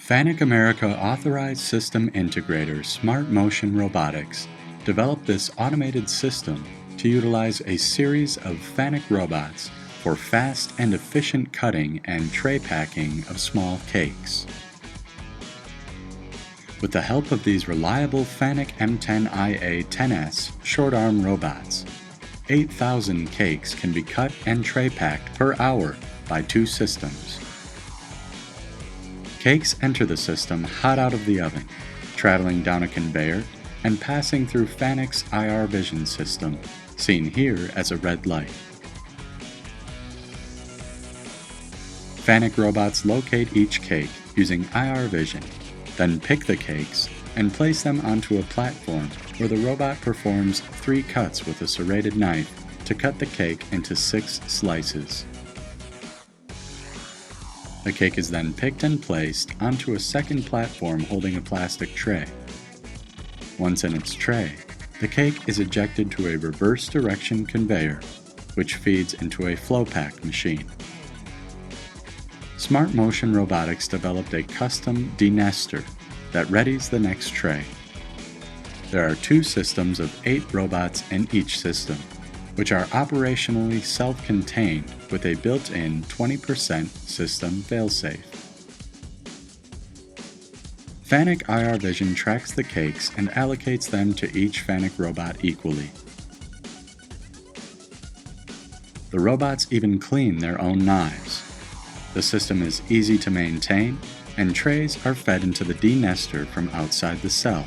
FANUC America authorized system integrator Smart Motion Robotics developed this automated system to utilize a series of FANUC robots for fast and efficient cutting and tray packing of small cakes. With the help of these reliable FANUC M10IA-10S short-arm robots, 8,000 cakes can be cut and tray packed per hour by two systems. Cakes enter the system hot out of the oven, traveling down a conveyor and passing through FANUC's IR vision system, seen here as a red light. FANUC robots locate each cake using IR vision, then pick the cakes and place them onto a platform where the robot performs 3 cuts with a serrated knife to cut the cake into 6 slices. The cake is then picked and placed onto a second platform holding a plastic tray. Once in its tray, the cake is ejected to a reverse direction conveyor, which feeds into a flow pack machine. Smart Motion Robotics developed a custom denester that readies the next tray. There are 2 systems of 8 robots in each system, which are operationally self-contained with a built-in 20% system failsafe. FANUC IR Vision tracks the cakes and allocates them to each FANUC robot equally. The robots even clean their own knives. The system is easy to maintain, and trays are fed into the denester from outside the cell.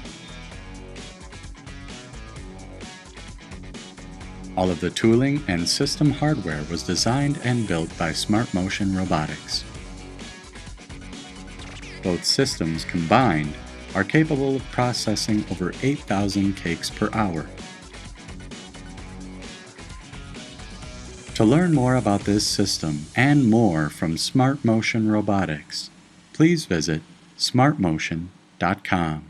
All of the tooling and system hardware was designed and built by Smart Motion Robotics. Both systems combined are capable of processing over 8,000 cakes per hour. To learn more about this system and more from Smart Motion Robotics, please visit smartmotion.com.